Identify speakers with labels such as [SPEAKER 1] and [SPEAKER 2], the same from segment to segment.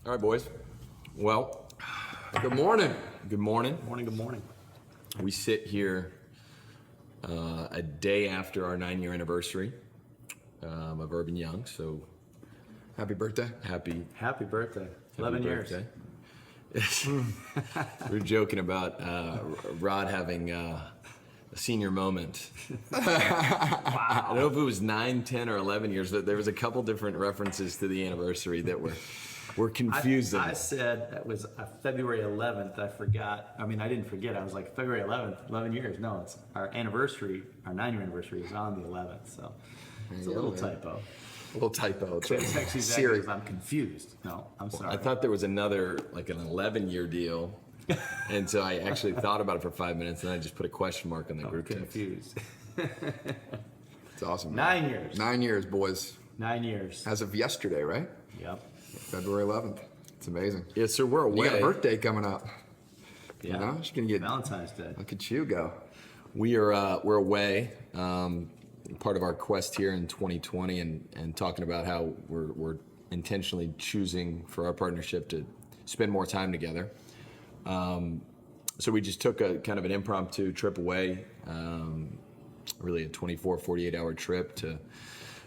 [SPEAKER 1] All right, boys. Well,
[SPEAKER 2] Good morning.
[SPEAKER 1] good morning.
[SPEAKER 3] Good morning.
[SPEAKER 1] We sit here a day after our 9-year anniversary of Urban Young. So
[SPEAKER 2] Happy birthday.
[SPEAKER 3] Happy birthday. 11 years.
[SPEAKER 1] birthday. We were joking about Rod having a senior moment. I don't know if it was 9, 10, or 11 years. There was a couple different references to the anniversary that were confusing.
[SPEAKER 3] I said that was February 11th. I forgot. I mean, I didn't forget. I was like, February 11th, 11 years. No, it's our anniversary. Our 9-year anniversary is on the 11th. So it's a little typo.
[SPEAKER 2] A little typo.
[SPEAKER 3] It's actually
[SPEAKER 2] Siri.
[SPEAKER 3] because I'm confused. No, I'm sorry.
[SPEAKER 1] I thought there was another, like an 11-year deal. And so I actually thought about it for 5 minutes, and I just put a question mark on the group text.
[SPEAKER 3] confused.
[SPEAKER 2] It's awesome.
[SPEAKER 3] 9 years.
[SPEAKER 2] 9 years, boys.
[SPEAKER 3] 9 years.
[SPEAKER 2] As of yesterday, right?
[SPEAKER 3] Yep.
[SPEAKER 2] February 11th. It's amazing.
[SPEAKER 1] Yeah, so we're away.
[SPEAKER 2] You got a birthday coming up.
[SPEAKER 3] Yeah.
[SPEAKER 2] You know, she's gonna get.
[SPEAKER 3] Valentine's Day.
[SPEAKER 2] Look at you go.
[SPEAKER 1] We're away. Part of our quest here in 2020, and talking about how we're intentionally choosing for our partnership to spend more time together. So we just took a kind of an impromptu trip away, really a 24, 48-hour trip to,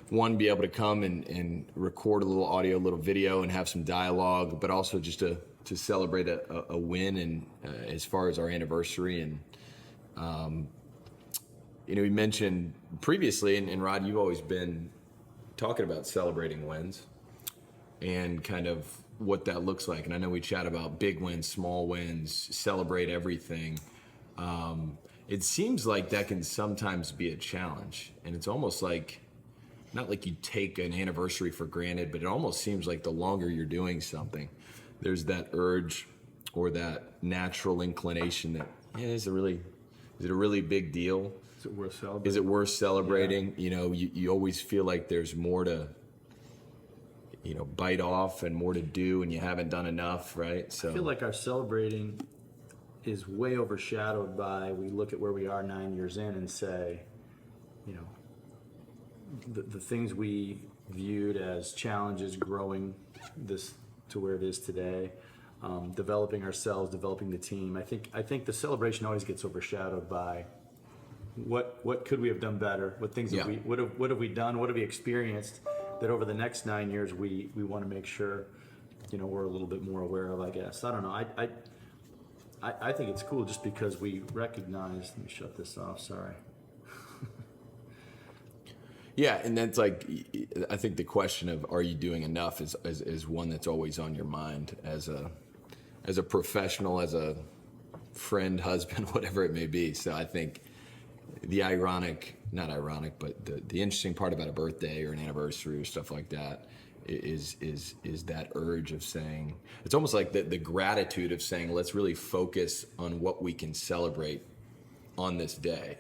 [SPEAKER 1] one, be able to come and record a little audio, a little video, and have some dialogue, but also just to celebrate a win and as far as our anniversary. And we mentioned previously, and Rod, you've always been talking about celebrating wins and kind of what that looks like. And I know we chat about big wins, small wins, celebrate everything. It seems like that can sometimes be a challenge. And it's almost like, not like you take an anniversary for granted, but it almost seems like the longer you're doing something, there's that urge or that natural inclination that, is it a really big deal?
[SPEAKER 3] Is it worth celebrating?
[SPEAKER 1] Is it worth celebrating? Yeah. You always feel like there's more to, bite off and more to do, and you haven't done enough, right? So
[SPEAKER 3] I feel like our celebrating is way overshadowed by, we look at where we are 9 years in and say, the things we viewed as challenges, growing this to where it is today, developing ourselves, developing the team. I think the celebration always gets overshadowed by what could we have done better? What things
[SPEAKER 1] Yeah.
[SPEAKER 3] what have we done? What have we experienced that over the next 9 years we want to make sure we're a little bit more aware of, I guess. I don't know. I think it's cool just because we recognize. Let me shut this off. Sorry.
[SPEAKER 1] yeah, and that's like, I think the question of are you doing enough is one that's always on your mind as a professional, as a friend, husband, whatever it may be. So I think the not ironic, but the interesting part about a birthday or an anniversary or stuff like that is that urge of saying, it's almost like the gratitude of saying, let's really focus on what we can celebrate on this day.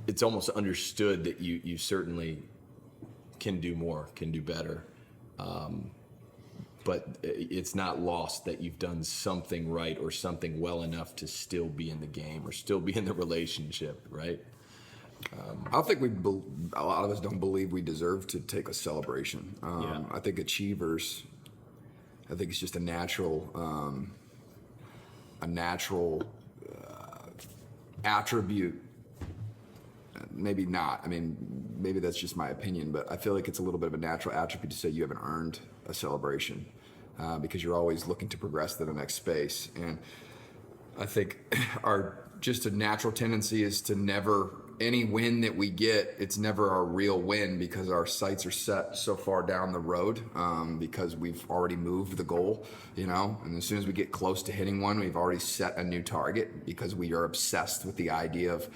[SPEAKER 1] It's almost understood that you certainly can do more, can do better. But it's not lost that you've done something right or something well enough to still be in the game or still be in the relationship, right?
[SPEAKER 2] I don't think a lot of us don't believe we deserve to take a celebration.
[SPEAKER 3] Yeah.
[SPEAKER 2] I think achievers. I think it's just a natural attribute. Maybe not. I mean, maybe that's just my opinion, but I feel like it's a little bit of a natural attribute to say you haven't earned a celebration because you're always looking to progress to the next space. And I think just a natural tendency is to never, any win that we get, it's never our real win because our sights are set so far down the road because we've already moved the goal, and as soon as we get close to hitting one, we've already set a new target because we are obsessed with the idea of,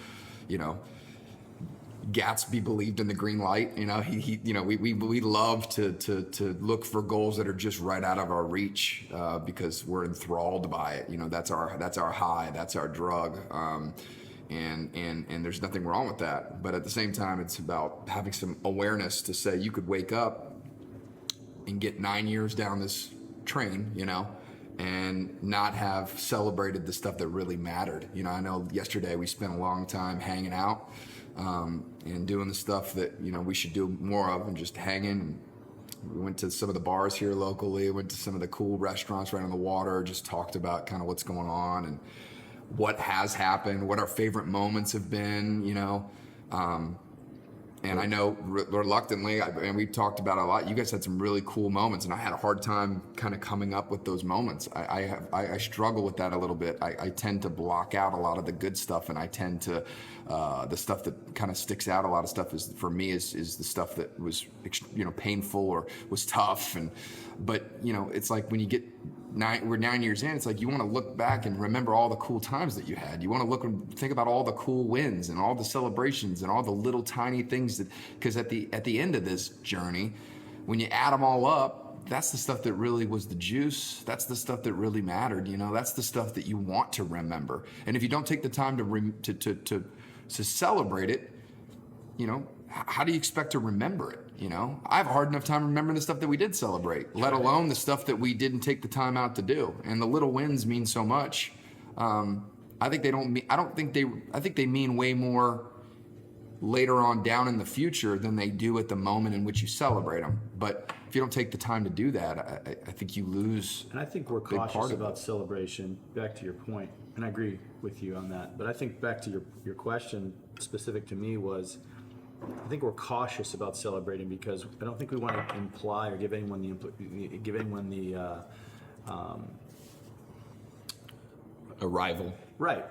[SPEAKER 2] Gatsby believed in the green light. We love to look for goals that are just right out of our reach because we're enthralled by it. That's our high, that's our drug, and there's nothing wrong with that. But at the same time, it's about having some awareness to say you could wake up and get 9 years down this train, and not have celebrated the stuff that really mattered. I know yesterday we spent a long time hanging out. And doing the stuff that we should do more of, and just hanging, We went to some of the bars here locally, went to some of the cool restaurants right on the water, just talked about kind of what's going on and what has happened, what our favorite moments have been, you know. And I know reluctantly, and we talked about it a lot, you guys had some really cool moments, and I had a hard time kind of coming up with those moments. I struggle with that a little bit. I tend to block out a lot of the good stuff, and I tend to, the stuff that kind of sticks out, a lot of stuff is, for me, is the stuff that was, you know, painful or was tough. But, you know, it's like when you get, we're 9 years in, it's like you want to look back and remember all the cool times that you had. You want to look and think about all the cool wins and all the celebrations and all the little tiny things that, because at the end of this journey, when you add them all up, that's the stuff that really was the juice. That's the stuff that really mattered. You know, that's the stuff that you want to remember. And if you don't take the time to celebrate it, you know, how do you expect to remember it? You know, I have a hard enough time remembering the stuff that we did celebrate, let alone the stuff that we didn't take the time out to do. And the little wins mean so much. I think they don't mean, I think they mean way more later on down in the future than they do at the moment in which you celebrate them. But if you don't take the time to do that, I think you lose.
[SPEAKER 3] And I think we're
[SPEAKER 2] a big part
[SPEAKER 3] cautious
[SPEAKER 2] of it.
[SPEAKER 3] about celebration, back to your point, and I agree with you on that. But I think back to your question specific to me was, I think we're cautious about celebrating because I don't think we want to imply or give anyone the
[SPEAKER 1] Arrival.
[SPEAKER 3] right.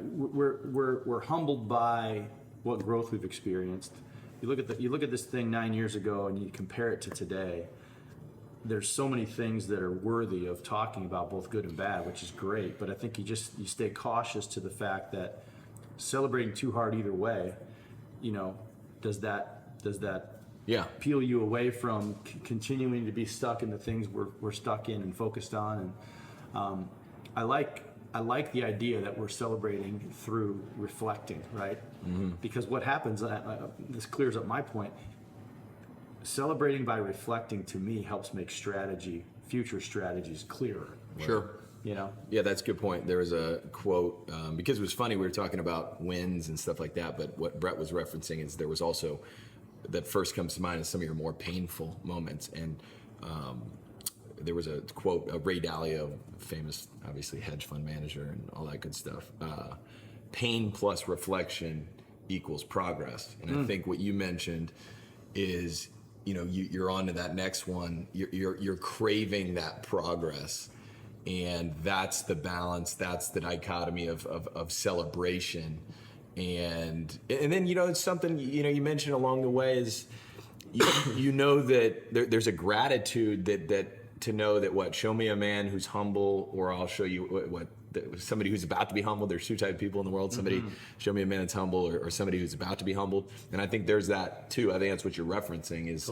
[SPEAKER 3] We're humbled by what growth we've experienced. You look at this thing 9 years ago and you compare it to today. There's so many things that are worthy of talking about, both good and bad, which is great. But I think you stay cautious to the fact that celebrating too hard either way, you know, does that
[SPEAKER 1] Yeah.
[SPEAKER 3] peel you away from continuing to be stuck in the things we're stuck in and focused on? And I like the idea that we're celebrating through reflecting, right? Mm-hmm. Because what happens, this clears up my point. Celebrating by reflecting, to me, helps make future strategies clearer.
[SPEAKER 2] Sure.
[SPEAKER 3] You know?
[SPEAKER 1] Yeah, that's a good point. There was a quote, because it was funny, we were talking about wins and stuff like that, but what Brett was referencing is there was also, that first comes to mind is some of your more painful moments. And there was a quote, Ray Dalio, famous, obviously, hedge fund manager and all that good stuff. Pain plus reflection equals progress. And I think what you mentioned is, you know, you're on to that next one. You're craving that progress. And that's the balance, that's the dichotomy of celebration. And then, you know, it's something, you know, you mentioned along the way is, you know that there's a gratitude that to know that show me a man who's humble, or I'll show you somebody who's about to be humbled. There's two types of people in the world. Somebody show me a man that's humble, or somebody who's about to be humbled. And I think there's that too. I think that's what you're referencing is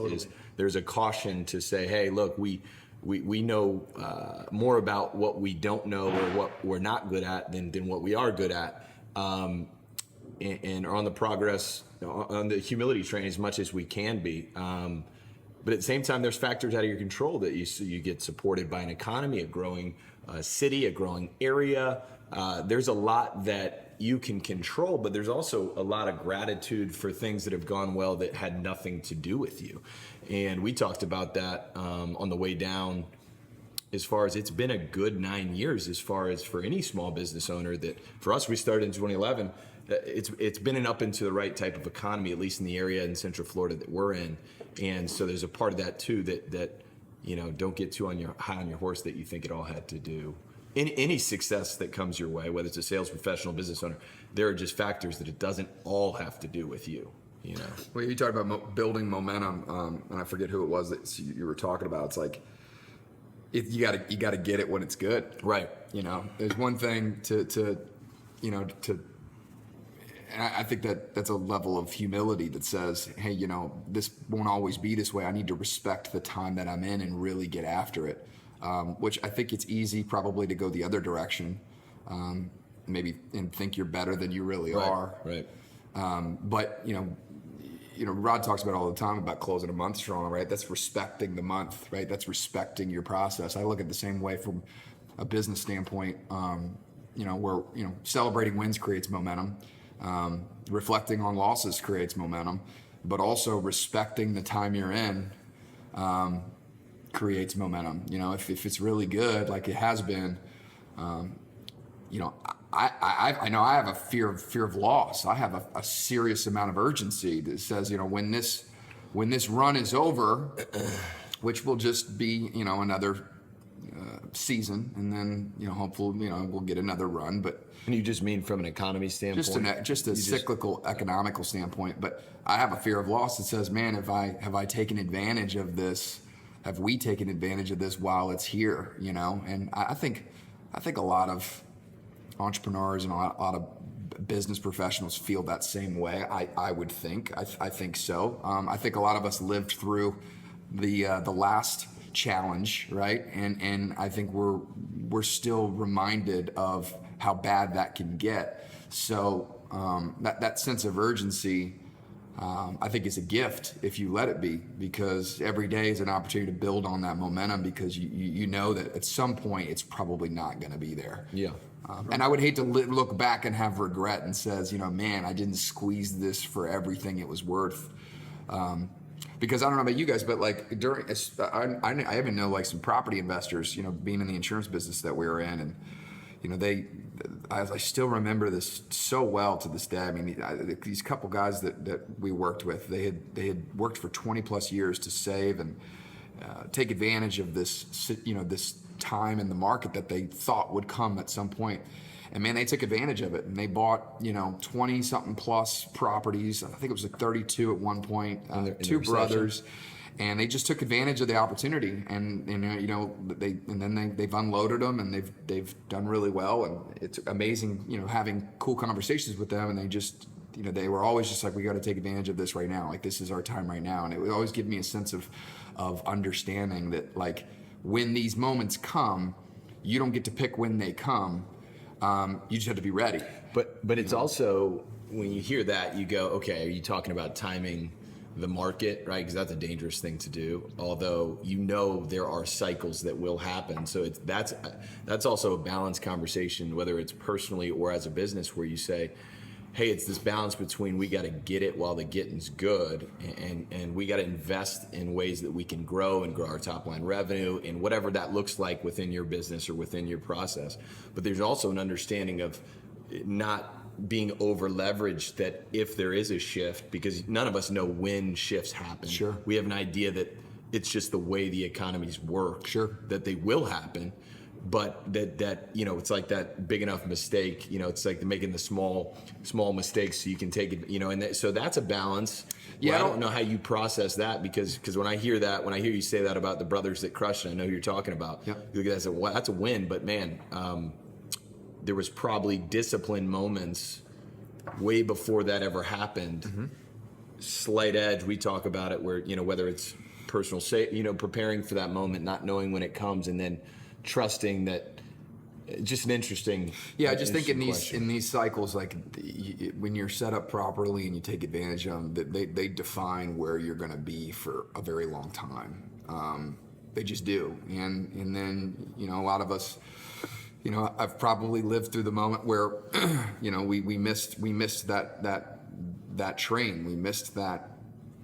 [SPEAKER 1] there's a caution to say, hey, look, we know more about what we don't know or what we're not good at than what we are good at, and are on the progress, on the humility train as much as we can be. But at the same time, there's factors out of your control that you get supported by an economy, a growing city, a growing area. There's a lot that you can control, but there's also a lot of gratitude for things that have gone well that had nothing to do with you. And we talked about that on the way down, as far as it's been a good 9 years, as far as for any small business owner. That for us, we started in 2011. It's been an up and to the right type of economy, at least in the area in Central Florida that we're in. And so there's a part of that too that you know, don't get too high on your horse that you think it all had to do. Any success that comes your way, whether it's a sales professional, business owner, there are just factors that it doesn't all have to do with you. You know.
[SPEAKER 2] Well, you talked about building momentum, and I forget who it was that you were talking about. It's like you got to get it when it's good,
[SPEAKER 1] Right.
[SPEAKER 2] You know, there's one thing to and I think that's a level of humility that says, hey, you know, this won't always be this way. I need to respect the time that I'm in and really get after it. Which I think it's easy probably to go the other direction, maybe and think you're better than you really are.
[SPEAKER 1] Right.
[SPEAKER 2] But you know, Rod talks about it all the time about closing a month strong, right? That's respecting the month, right? That's respecting your process. I look at it the same way from a business standpoint. You know, where, you know, celebrating wins creates momentum. Reflecting on losses creates momentum, but also respecting the time you're in creates momentum. You know, if it's really good, like it has been, you know, I know I have a fear of loss. I have a serious amount of urgency that says, you know, when this run is over, which will just be, you know, another season, and then, you know, hopefully, you know, we'll get another run. But
[SPEAKER 1] And you just mean from an economy standpoint?
[SPEAKER 2] just a cyclical economical standpoint. But I have a fear of loss that says, man, have I taken advantage of this? Have we taken advantage of this while it's here? You know, and I think a lot of entrepreneurs and a lot of business professionals feel that same way. I would think. I think so. I think a lot of us lived through the last challenge, right? And I think we're still reminded of how bad that can get. So that sense of urgency, I think, is a gift if you let it be, because every day is an opportunity to build on that momentum, because you know that at some point it's probably not going to be there.
[SPEAKER 1] Yeah.
[SPEAKER 2] And I would hate to look back and have regret and says, you know, man, I didn't squeeze this for everything it was worth. Because I don't know about you guys, but like I even know like some property investors, you know, being in the insurance business that we were in, and you know, I still remember this so well to this day. I mean, these couple guys that we worked with, they had worked for 20 plus years to save and take advantage of this, you know, this time in the market that they thought would come at some point. And man, they took advantage of it, and they bought, you know, 20 something plus properties. I think it was like 32 at one point, two brothers. And they just took advantage of the opportunity, and you know, they've unloaded them, and they've done really well, and it's amazing, you know, having cool conversations with them, and they just, you know, they were always just like, we got to take advantage of this right now, like this is our time right now, and it would always give me a sense of understanding that, like, when these moments come, you don't get to pick when they come, you just have to be ready.
[SPEAKER 1] But it's also, when you hear that, you go, okay, are you talking about timing the market, right? Because that's a dangerous thing to do. Although, you know, there are cycles that will happen. So that's also a balanced conversation, whether it's personally or as a business, where you say, hey, it's this balance between we got to get it while the getting's good, and we got to invest in ways that we can grow our top line revenue, and whatever that looks like within your business or within your process. But there's also an understanding of not being over leveraged, that if there is a shift, because none of us know when shifts happen.
[SPEAKER 2] Sure.
[SPEAKER 1] We have an idea that it's just the way the economies work.
[SPEAKER 2] Sure.
[SPEAKER 1] That they will happen, but that you know, it's like that big enough mistake. You know, it's like making the small mistakes so you can take it. You know, and so that's a balance.
[SPEAKER 2] Yeah,
[SPEAKER 1] I don't know how you process that, because when I hear you say that about the brothers that crushed it, I know who you're talking about.
[SPEAKER 2] Yeah.
[SPEAKER 1] That's a win, but man. There was probably discipline moments way before that ever happened. Mm-hmm. Slight edge, we talk about it, where, you know, whether it's personal, you know, preparing for that moment, not knowing when it comes, and then trusting that. Just an interesting.
[SPEAKER 2] Yeah, I just think in
[SPEAKER 1] question.
[SPEAKER 2] these cycles, like when you're set up properly and you take advantage of them, they define where you're going to be for a very long time. They just do, and then, you know, a lot of us. You know, I've probably lived through the moment where, you know, we missed that train. We missed that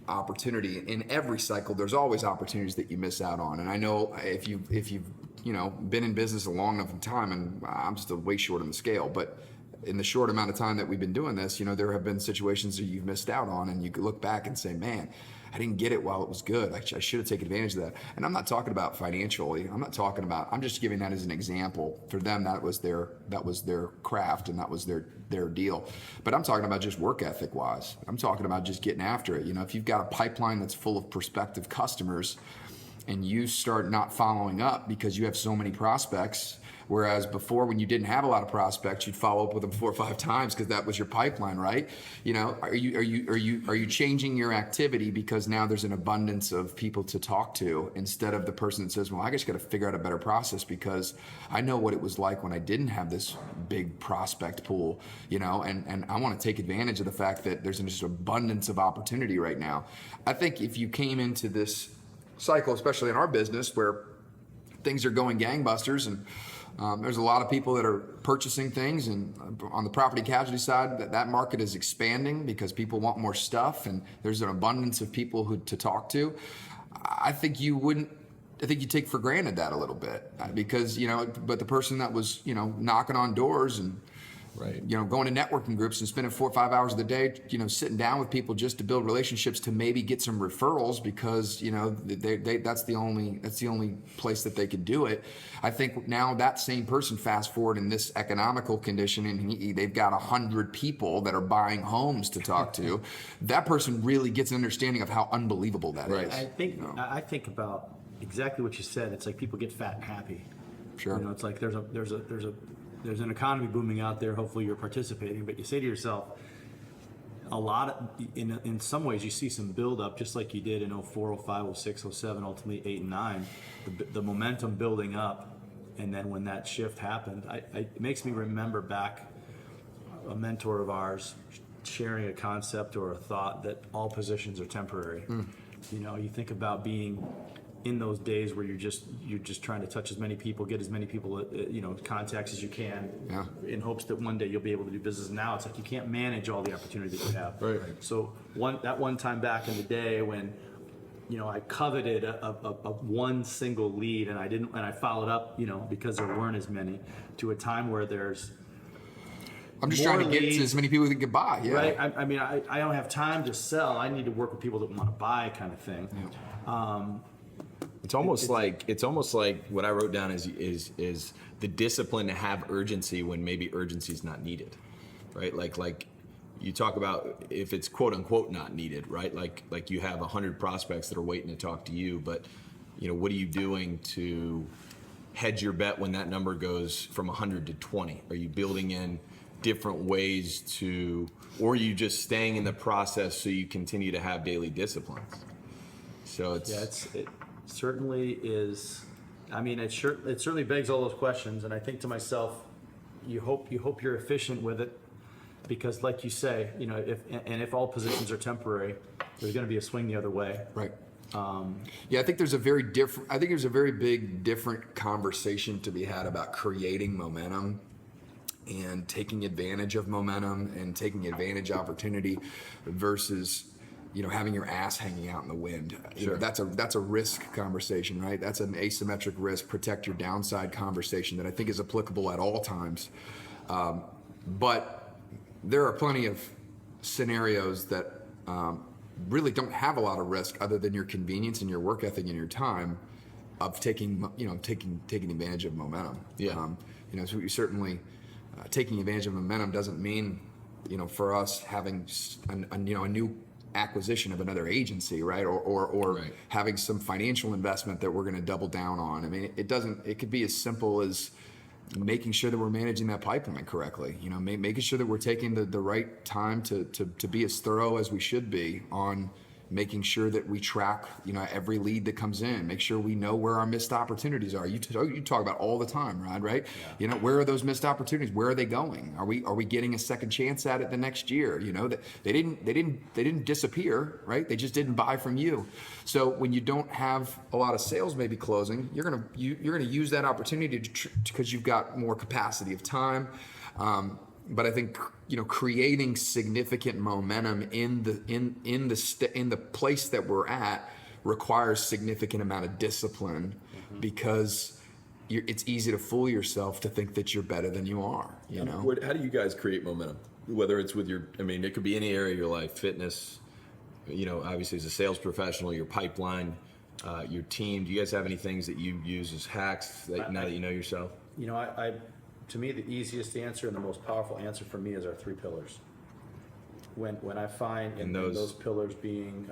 [SPEAKER 2] opportunity. In every cycle, there's always opportunities that you miss out on. And I know if you've you know, been in business a long enough time, and I'm still way short on the scale, but in the short amount of time that we've been doing this, you know, there have been situations that you've missed out on, and you could look back and say, man, I didn't get it while it was good. I should have taken advantage of that. And I'm not talking about financially. I'm just giving that as an example. For them, that was their craft, and that was their deal. But I'm talking about just work ethic wise. I'm talking about just getting after it. You know, if you've got a pipeline that's full of prospective customers, and you start not following up because you have so many prospects, whereas before, when you didn't have a lot of prospects, you'd follow up with them 4 or 5 times because that was your pipeline, right? You know, are you changing your activity because now there's an abundance of people to talk to, instead of the person that says, well, I just got to figure out a better process because I know what it was like when I didn't have this big prospect pool, you know, and I want to take advantage of the fact that there's just abundance of opportunity right now. I think if you came into this cycle, especially in our business, where things are going gangbusters, and there's a lot of people that are purchasing things, and on the property casualty side, that market is expanding because people want more stuff, and there's an abundance of people to talk to. I think you wouldn't. I think you take for granted that a little bit because but the person that was knocking on doors and
[SPEAKER 1] Right.
[SPEAKER 2] going to networking groups and spending 4 or 5 hours of the day, sitting down with people just to build relationships to maybe get some referrals because that's the only place that they could do it. I think now that same person, fast forward in this economical condition, and they've got 100 people that are buying homes to talk to. That person really gets an understanding of how unbelievable that is.
[SPEAKER 3] I think about exactly what you said. It's like people get fat and happy.
[SPEAKER 2] Sure.
[SPEAKER 3] It's like there's an economy booming out there. Hopefully you're participating, but you say to yourself, in some ways you see some build up, just like you did in 04, 05, 06, 07, ultimately 8 and 9, the momentum building up. And then when that shift happened, it makes me remember back a mentor of ours sharing a concept or a thought that all positions are temporary. You think about being in those days where you're just trying to touch as many people, get as many people, contacts as you can, in hopes that one day you'll be able to do business. Now it's like you can't manage all the opportunity that you have.
[SPEAKER 1] Right.
[SPEAKER 3] So one time back in the day when, I coveted a one single lead and I followed up, because there weren't as many, to a time where there's.
[SPEAKER 2] I'm just trying to get
[SPEAKER 3] leads,
[SPEAKER 2] to as many people as we can buy. Yeah.
[SPEAKER 3] Right. I don't have time to sell. I need to work with people that want to buy, kind of thing.
[SPEAKER 2] Yeah.
[SPEAKER 1] It's almost like what I wrote down is the discipline to have urgency when maybe urgency is not needed, right? Like you talk about if it's quote unquote not needed, right? Like you have 100 prospects that are waiting to talk to you, but what are you doing to hedge your bet when that number goes from 100 to 20? Are you building in different ways or are you just staying in the process so you continue to have daily disciplines? So
[SPEAKER 3] it certainly is. It certainly begs all those questions, and I think to myself, you hope you're efficient with it, because like you say, if all positions are temporary, there's going to be a swing the other way.
[SPEAKER 2] Right. I think there's a very big different conversation to be had about creating momentum and taking advantage of momentum and taking advantage of opportunity versus having your ass hanging out in the wind.
[SPEAKER 1] Sure.
[SPEAKER 2] That's a risk conversation, right? That's an asymmetric risk, protect your downside conversation that I think is applicable at all times. But there are plenty of scenarios that really don't have a lot of risk other than your convenience and your work ethic and your time of taking advantage of momentum.
[SPEAKER 1] Yeah.
[SPEAKER 2] So we certainly taking advantage of momentum doesn't mean, for us having a new acquisition of another agency, right? Or
[SPEAKER 1] Right.
[SPEAKER 2] having some financial investment that we're going to double down on. It could be as simple as making sure that we're managing that pipeline correctly, making sure that we're taking the right time to be as thorough as we should be on making sure that we track, every lead that comes in, make sure we know where our missed opportunities are. You talk about all the time, Rod, right? Yeah. Where are those missed opportunities? Where are they going? Are we getting a second chance at it the next year? That they didn't disappear, right? They just didn't buy from you. So when you don't have a lot of sales maybe closing, you're gonna use that opportunity because you've got more capacity of time. But I think creating significant momentum in the place that we're at requires significant amount of discipline, because it's easy to fool yourself to think that you're better than you are.
[SPEAKER 1] How do you guys create momentum? Whether it's with it could be any area of your life, fitness. Obviously as a sales professional, your pipeline, your team. Do you guys have any things that you use as hacks now that you know yourself?
[SPEAKER 3] To me, the easiest answer and the most powerful answer for me is our 3 pillars. When I find in those pillars being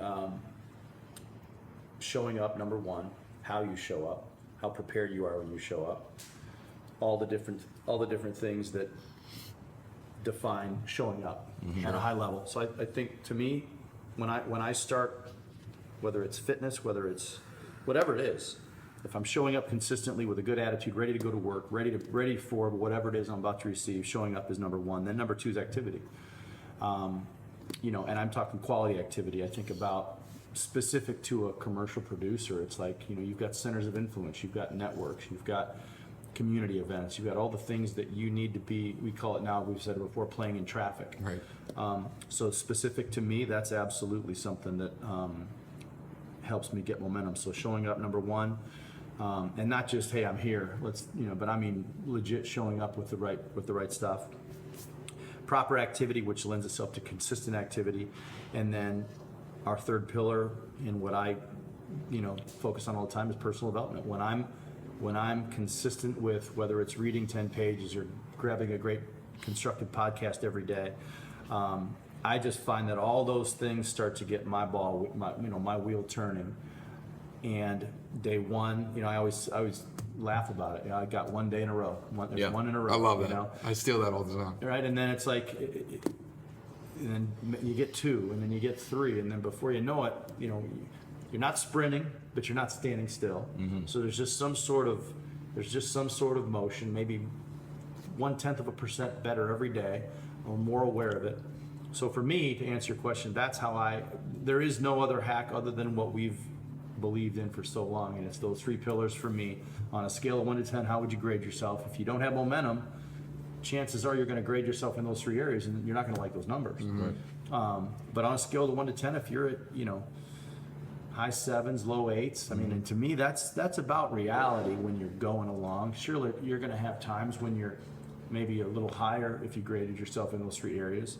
[SPEAKER 3] showing up, number one, how you show up, how prepared you are when you show up, all the different things that define showing up at a high level. So I think, to me, when I start, whether it's fitness, whether it's whatever it is, if I'm showing up consistently with a good attitude, ready to go to work, ready for whatever it is I'm about to receive, showing up is number one. Then number two is activity. And I'm talking quality activity. I think about specific to a commercial producer. It's like, you've got centers of influence, you've got networks, you've got community events, you've got all the things that you need to be, we call it now, we've said it before, playing in traffic.
[SPEAKER 2] Right.
[SPEAKER 3] So specific to me, that's absolutely something that helps me get momentum. So showing up, number one, and not just, hey, I'm here, but I mean legit showing up with the right stuff. Proper activity, which lends itself to consistent activity. And then our third pillar in what I, focus on all the time is personal development. When I'm consistent with whether it's reading 10 pages or grabbing a great constructive podcast every day, I just find that all those things start to get my wheel turning. And day one, I always laugh about it. I got one day in a row. One in a row.
[SPEAKER 2] I love that. I steal that all the time.
[SPEAKER 3] Right, and then it's like, and then you get two, and then you get three, and then before you know it, you're not sprinting, but you're not standing still. Mm-hmm. So there's just some sort of motion, maybe 0.1% better every day, or more aware of it. So for me, to answer your question, that's how there is no other hack other than what we've believed in for so long, and it's those three pillars for me. On a scale of 1 to 10, how would you grade yourself? If you don't have momentum, chances are you're going to grade yourself in those three areas, and you're not going to like those numbers. Mm-hmm. But on a scale of 1 to 10, if you're at high 7s, low 8s, I mean, and to me that's about reality when you're going along. Surely you're going to have times when you're maybe a little higher if you graded yourself in those three areas.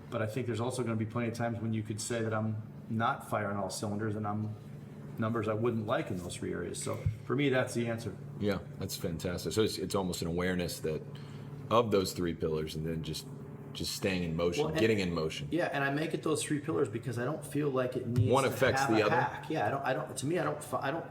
[SPEAKER 3] But I think there's also going to be plenty of times when you could say that I'm not firing all cylinders and I'm numbers I wouldn't like in those three areas. So for me, that's the answer.
[SPEAKER 1] Yeah, that's fantastic. So it's almost an awareness that of those three pillars, and then just staying in motion, getting in motion.
[SPEAKER 3] Yeah, and I make it those three pillars because I don't feel like it needs
[SPEAKER 1] one
[SPEAKER 3] to
[SPEAKER 1] affects
[SPEAKER 3] have
[SPEAKER 1] the
[SPEAKER 3] a
[SPEAKER 1] other.
[SPEAKER 3] hack. Yeah, I don't. To me, I don't.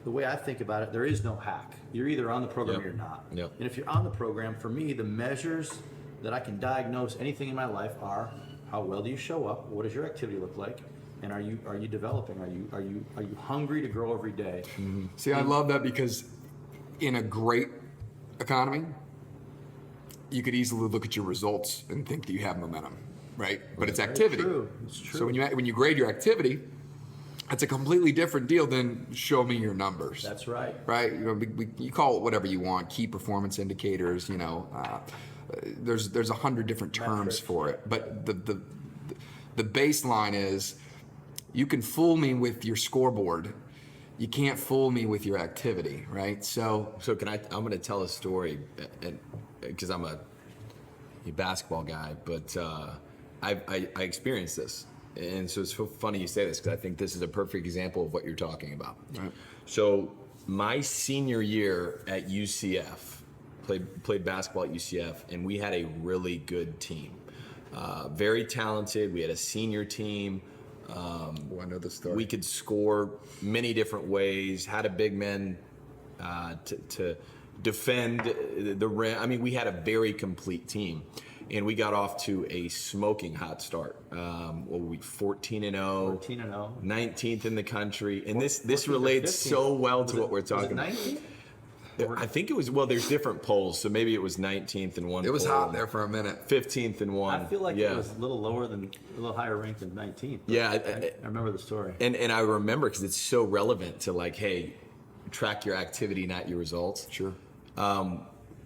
[SPEAKER 3] The way I think about it, there is no hack. You're either on the program or you're not.
[SPEAKER 1] Yep.
[SPEAKER 3] And if you're on the program, for me, the measures that I can diagnose anything in my life are: how well do you show up? What does your activity look like? And are you developing? Are you hungry to grow every day?
[SPEAKER 2] Mm-hmm. See, I love that because in a great economy, you could easily look at your results and think that you have momentum, right? But it's activity.
[SPEAKER 3] It's true.
[SPEAKER 2] So when you grade your activity, that's a completely different deal than show me your numbers.
[SPEAKER 3] That's right.
[SPEAKER 2] Right? You call it whatever you want, key performance indicators. There's 100 different terms
[SPEAKER 3] Metrics,
[SPEAKER 2] for it, but the baseline is. You can fool me with your scoreboard. You can't fool me with your activity, right? So
[SPEAKER 1] I'm going to tell a story, because I'm a basketball guy, but I experienced this. And so it's so funny you say this, because I think this is a perfect example of what you're talking about.
[SPEAKER 2] Right.
[SPEAKER 1] So my senior year at UCF, played basketball at UCF, and we had a really good team. Very talented. We had a senior team.
[SPEAKER 2] I know the story.
[SPEAKER 1] We could score many different ways, had a big man to defend the rim. I mean, we had a very complete team, and we got off to a smoking hot start. We 14-0, 19th in the country, and this relates so well to what we're talking about.
[SPEAKER 3] 19th?
[SPEAKER 1] I think it was, there's different polls, so maybe it was 19th in one.
[SPEAKER 2] It was
[SPEAKER 1] poll,
[SPEAKER 2] hot there for a minute.
[SPEAKER 1] 15th in one.
[SPEAKER 3] I feel like it was a little higher ranked than 19th.
[SPEAKER 1] Yeah,
[SPEAKER 3] I remember the story.
[SPEAKER 1] And I remember because it's so relevant to hey, track your activity, not your results.
[SPEAKER 2] Sure.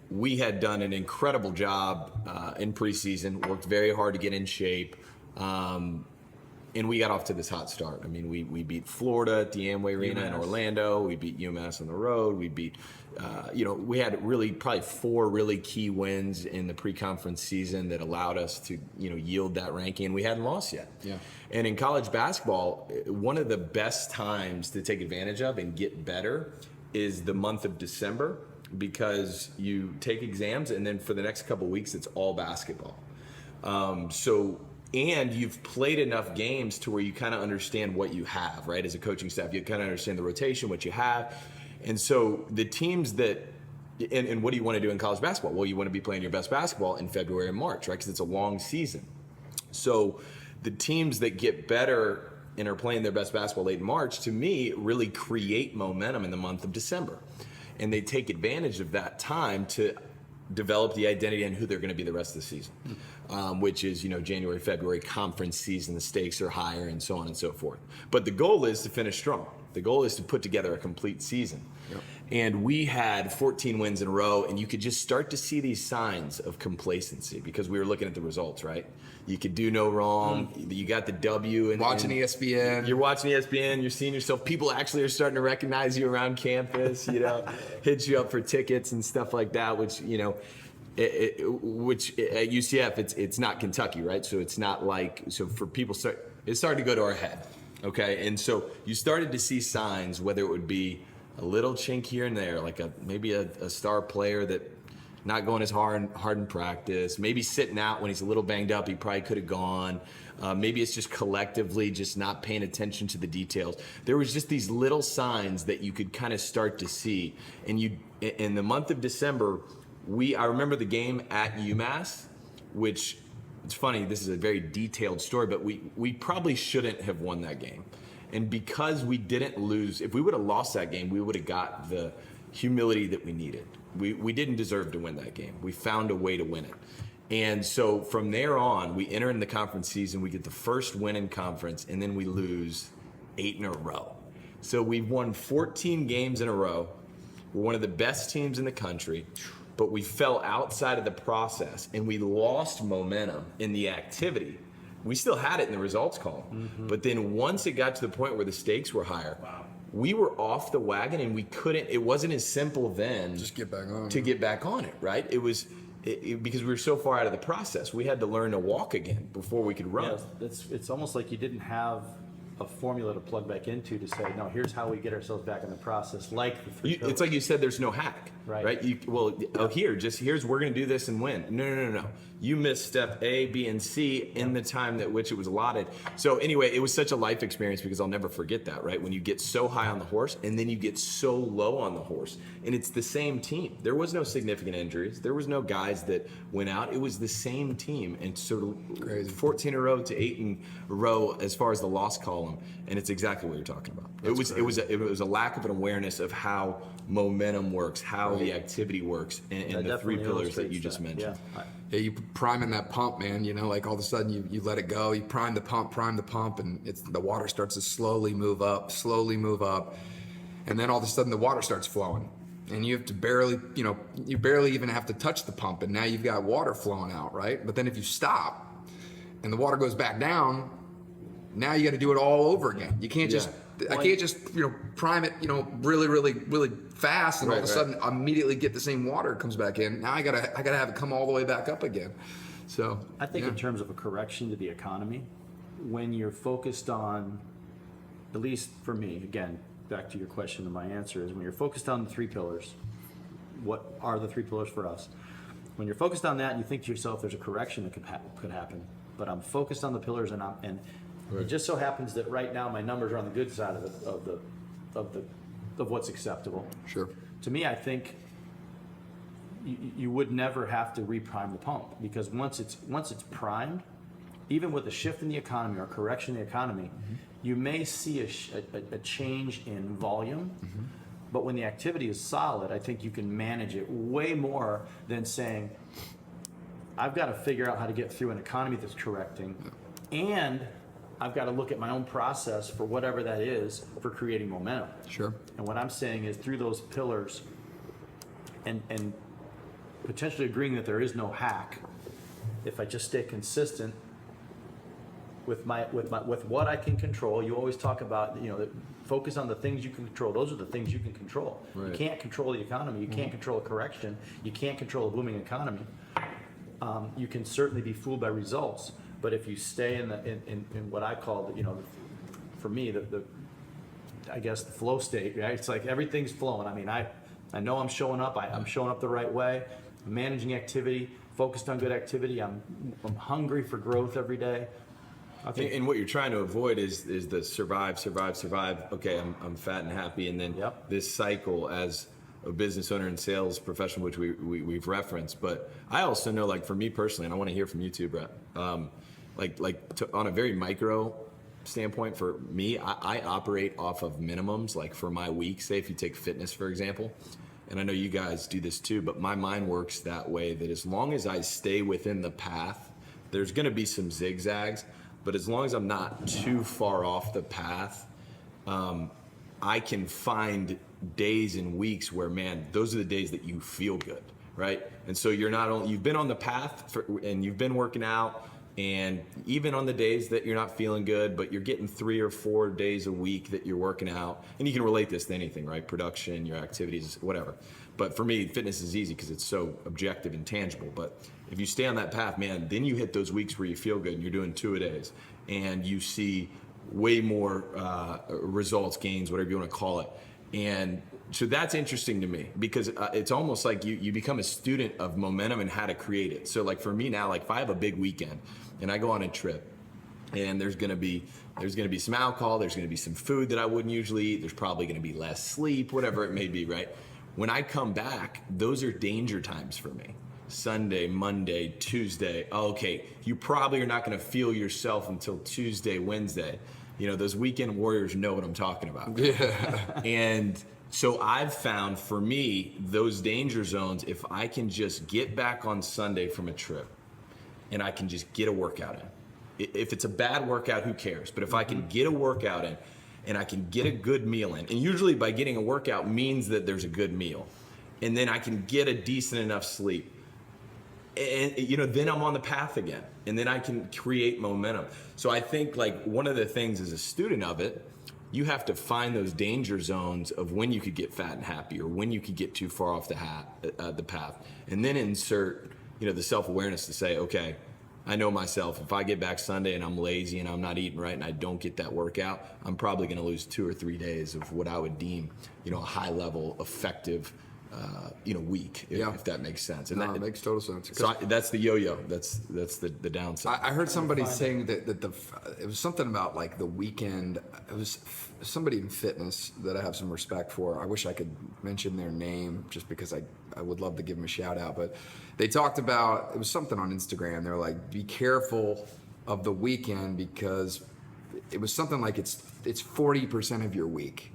[SPEAKER 1] We had done an incredible job in preseason, worked very hard to get in shape, and we got off to this hot start. I mean, we beat Florida at the Amway Arena in Orlando. We beat UMass on the road. We beat, we had probably 4 really key wins in the pre-conference season that allowed us to, yield that ranking, and we hadn't lost yet.
[SPEAKER 2] Yeah.
[SPEAKER 1] And in college basketball, one of the best times to take advantage of and get better is the month of December, because you take exams, and then for the next couple of weeks, it's all basketball. And you've played enough games to where you kind of understand what you have, right? As a coaching staff, you kind of understand the rotation, what you have. And so the teams that, and what do you want to do in college basketball? Well, you want to be playing your best basketball in February and March, right? Because it's a long season. So the teams that get better and are playing their best basketball late in March, to me, really create momentum in the month of December. And they take advantage of that time to develop the identity and who they're going to be the rest of the season, which is, January, February conference season, the stakes are higher and so on and so forth. But the goal is to finish strong. The goal is to put together a complete season. And we had 14 wins in a row, and you could just start to see these signs of complacency because we were looking at the results, right? You could do no wrong. You got the W. And
[SPEAKER 2] Watching ESPN.
[SPEAKER 1] You're watching ESPN. You're seeing yourself. People actually are starting to recognize you around campus, hit you up for tickets and stuff like that, which, which at UCF, it's not Kentucky, right? So it's not like, so for people, it started to go to our head, okay? And so you started to see signs, whether it would be a little chink here and there, like maybe a star player that not going as hard in practice, maybe sitting out when he's a little banged up, he probably could have gone. Maybe it's just collectively just not paying attention to the details. There was just these little signs that you could kind of start to see. And in the month of December, I remember the game at UMass, which it's funny, this is a very detailed story, but we probably shouldn't have won that game. And because we didn't lose, if we would have lost that game, we would have got the humility that we needed. We didn't deserve to win that game. We found a way to win it. And so from there on, we enter in the conference season, we get the first win in conference, and then we lose 8 in a row. So we've won 14 games in a row. We're one of the best teams in the country, but we fell outside of the process, and we lost momentum in the activity. We still had it in the results column, but then once it got to the point where the stakes were higher, we were off the wagon, and we couldn't. It wasn't as simple then.
[SPEAKER 2] Just get back on.
[SPEAKER 1] To get back on it, right? It was because we were so far out of the process. We had to learn to walk again before we could run.
[SPEAKER 3] Yeah, it's almost like you didn't have a formula to plug back into to say, no, here's how we get ourselves back in the process, like the three pillars.
[SPEAKER 1] It's like you said, there's no hack, right? Here's we're going to do this and win. No. You missed step A, B, and C in the time that which it was allotted. So anyway, it was such a life experience because I'll never forget that, right? When you get so high on the horse and then you get so low on the horse, and it's the same team. There was no significant injuries. There was no guys that went out. It was the same team, and so
[SPEAKER 2] Crazy.
[SPEAKER 1] 14 in a row to 8 in a row as far as the loss column, and it's exactly what you're talking about. It was a lack of an awareness of how momentum works, how the activity works, and the three pillars that you just mentioned.
[SPEAKER 2] Yeah, you priming that pump, man. Like all of a sudden you let it go. You prime the pump, and the water starts to slowly move up, and then all of a sudden the water starts flowing, and you have to you barely even have to touch the pump, and now you've got water flowing out, right? But then if you stop, and the water goes back down, now you got to do it all over again. You can't just. I can't just prime it really really fast and all of a sudden immediately get the same water comes back in. Now I gotta have it come all the way back up again. So
[SPEAKER 3] I think in terms of a correction to the economy, when you're focused on, at least for me, again, back to your question and my answer is when you're focused on the three pillars, what are the three pillars for us? When you're focused on that and you think to yourself, there's a correction that could happen, but I'm focused on the pillars and it just so happens that right now my numbers are on the good side of what's acceptable.
[SPEAKER 2] Sure.
[SPEAKER 3] To me, I think you would never have to reprime the pump because once it's primed, even with a shift in the economy or a correction in the economy, you may see a change in volume. But when the activity is solid, I think you can manage it way more than saying, I've got to figure out how to get through an economy that's correcting, and I've got to look at my own process for whatever that is for creating momentum.
[SPEAKER 2] Sure.
[SPEAKER 3] And what I'm saying is through those pillars and potentially agreeing that there is no hack, if I just stay consistent with what I can control. You always talk about, focus on the things you can control. Those are the things you can control. Right. You can't control the economy. You can't control a correction. You can't control a booming economy. You can certainly be fooled by results. But if you stay in what I call, for me, I guess the flow state, right? It's like everything's flowing. I mean, I know I'm showing up. I'm showing up the right way. I'm managing activity, focused on good activity. I'm hungry for growth every day.
[SPEAKER 1] And what you're trying to avoid is the survive. Okay, I'm fat and happy, and then this cycle as a business owner and sales professional, which we've referenced. But I also know, like for me personally, and I want to hear from you too, Brett. On a very micro standpoint, for me, I operate off of minimums. Like for my week, say if you take fitness for example, and I know you guys do this too, but my mind works that way that as long as I stay within the path, there's going to be some zigzags, but as long as I'm not too far off the path, I can find days and weeks where, man, those are the days that you feel good, right? And so you're not only, you've been on the path and you've been working out, and even on the days that you're not feeling good, but you're getting 3 or 4 days a week that you're working out, and you can relate this to anything, right? Production, your activities, whatever. But for me, fitness is easy because it's so objective and tangible. But if you stay on that path, man, then you hit those weeks where you feel good and you're doing 2-a-days, and you see way more results, gains, whatever you want to call it. And so that's interesting to me because it's almost like you become a student of momentum and how to create it. So like for me now, like if I have a big weekend and I go on a trip, and there's gonna be some alcohol, there's gonna be some food that I wouldn't usually eat, there's probably gonna be less sleep, whatever it may be, right? When I come back, those are danger times for me. Sunday, Monday, Tuesday. Okay, you probably are not gonna feel yourself until Tuesday, Wednesday. You know, those weekend warriors know what I'm talking about.
[SPEAKER 2] Yeah.
[SPEAKER 1] And so I've found for me, those danger zones, if I can just get back on Sunday from a trip and I can just get a workout in. If it's a bad workout, who cares? But if I can get a workout in and I can get a good meal in, and usually by getting a workout means that there's a good meal, and then I can get a decent enough sleep, and you know, then I'm on the path again, and then I can create momentum. So I think like one of the things as a student of it, you have to find those danger zones of when you could get fat and happy, or when you could get too far off the path, and then insert, you know, the self-awareness to say, okay, I know myself. If I get back Sunday and I'm lazy and I'm not eating right and I don't get that workout, I'm probably going to lose 2 or 3 days of what I would deem, you know, a high-level, effective, you know, week, if that makes sense. And
[SPEAKER 2] No, it makes total sense.
[SPEAKER 1] so that's the yo-yo. That's the downside.
[SPEAKER 2] I heard somebody saying that it was something about like the weekend. It was somebody in fitness that I have some respect for. I wish I could mention their name just because I would love to give them a shout out. But they talked about, it was something on Instagram. They're like, be careful of the weekend because it was something like it's 40% of your week.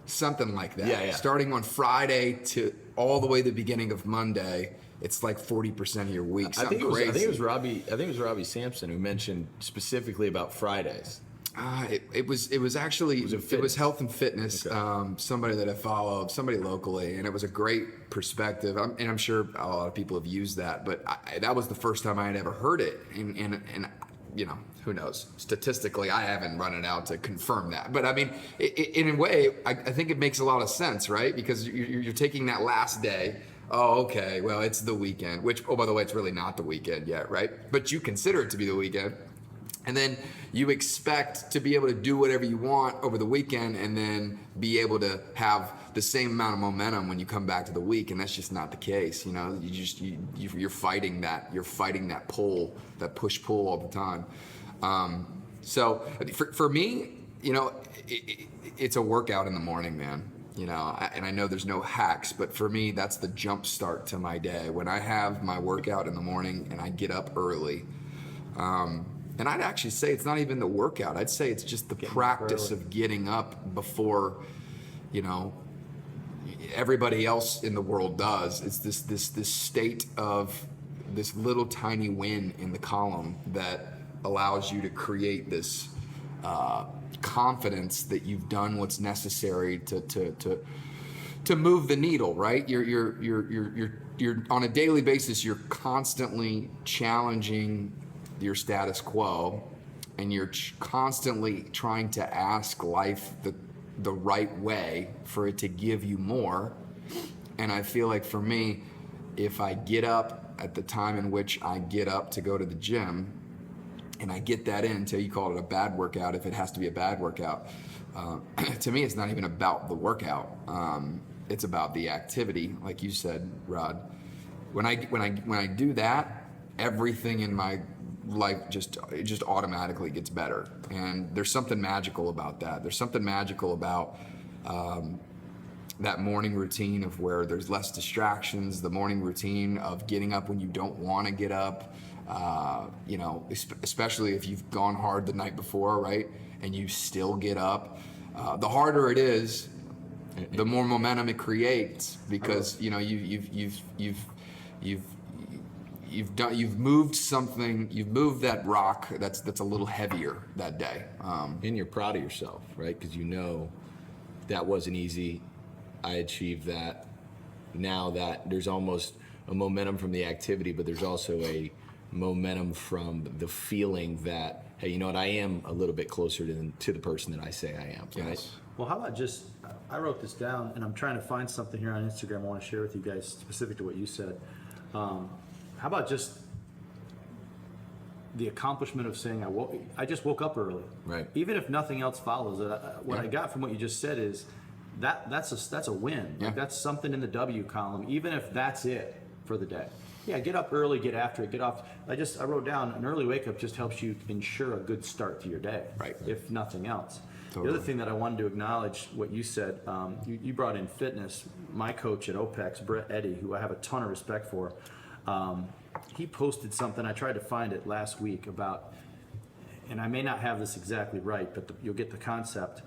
[SPEAKER 2] Something like that.
[SPEAKER 1] Yeah.
[SPEAKER 2] Starting on Friday to all the way to the beginning of Monday, it's like 40% of your week.
[SPEAKER 1] I think
[SPEAKER 2] Something
[SPEAKER 1] it was Robbie Sampson who mentioned specifically about Fridays.
[SPEAKER 2] It was actually it was health and fitness.
[SPEAKER 1] Okay.
[SPEAKER 2] Somebody that I followed, somebody locally, and it was a great perspective. I'm sure a lot of people have used that, but that was the first time I had ever heard it. And you know, who knows? Statistically, I haven't run it out to confirm that. But I mean, in a way, I think it makes a lot of sense, right? Because you're taking that last day. Oh, okay. Well, it's the weekend. Which, oh, by the way, it's really not the weekend yet, right? But you consider it to be the weekend. And then you expect to be able to do whatever you want over the weekend and then be able to have the same amount of momentum when you come back to the week, and that's just not the case. You know, you're fighting that pull, that push-pull all the time. So for me, you know, it's a workout in the morning, man. You know, and I know there's no hacks, but for me, that's the jump start to my day. When I have my workout in the morning and I get up early, and I'd actually say it's not even the workout. I'd say it's just the practice of getting up before, you know, everybody else in the world does. It's this state of this little tiny win in the column that allows you to create this confidence that you've done what's necessary to move the needle, right? You're on a daily basis. You're constantly challenging your status quo, and you're constantly trying to ask life the right way for it to give you more. And I feel like for me, if I get up at the time in which I get up to go to the gym, and I get that in until you call it a bad workout, if it has to be a bad workout, to me it's not even about the workout. It's about the activity, like you said, Rod. When I do that, everything in my life just automatically gets better. And there's something magical about that. There's something magical about that morning routine of where there's less distractions, the morning routine of getting up when you don't want to get up, you know, especially if you've gone hard the night before, right? And you still get up. The harder it is, the more momentum it creates, because you know you've moved something, you've moved that rock that's a little heavier that day.
[SPEAKER 1] And you're proud of yourself, right? Because you know that wasn't easy. I achieved that. Now that there's almost a momentum from the activity, but there's also a momentum from the feeling that, hey, you know what, I am a little bit closer to the person that I say I am. Right?
[SPEAKER 2] Yes.
[SPEAKER 3] Well, how about just, I wrote this down and I'm trying to find something here on Instagram I want to share with you guys specific to what you said. How about just the accomplishment of saying I just woke up early.
[SPEAKER 1] Right.
[SPEAKER 3] Even if nothing else follows it, what I got from what you just said is that's a win.
[SPEAKER 2] Yeah.
[SPEAKER 3] Like that's something in the W column, even if that's it for the day. Yeah, get up early, get after it, get off. I wrote down an early wake up just helps you ensure a good start to your day.
[SPEAKER 2] Right.
[SPEAKER 3] If nothing else.
[SPEAKER 2] Totally.
[SPEAKER 3] The other thing that I wanted to acknowledge what you said, you brought in fitness. My coach at OPEX, Brett Eddy, who I have a ton of respect for, he posted something, I tried to find it last week about, and I may not have this exactly right, but you'll get the concept.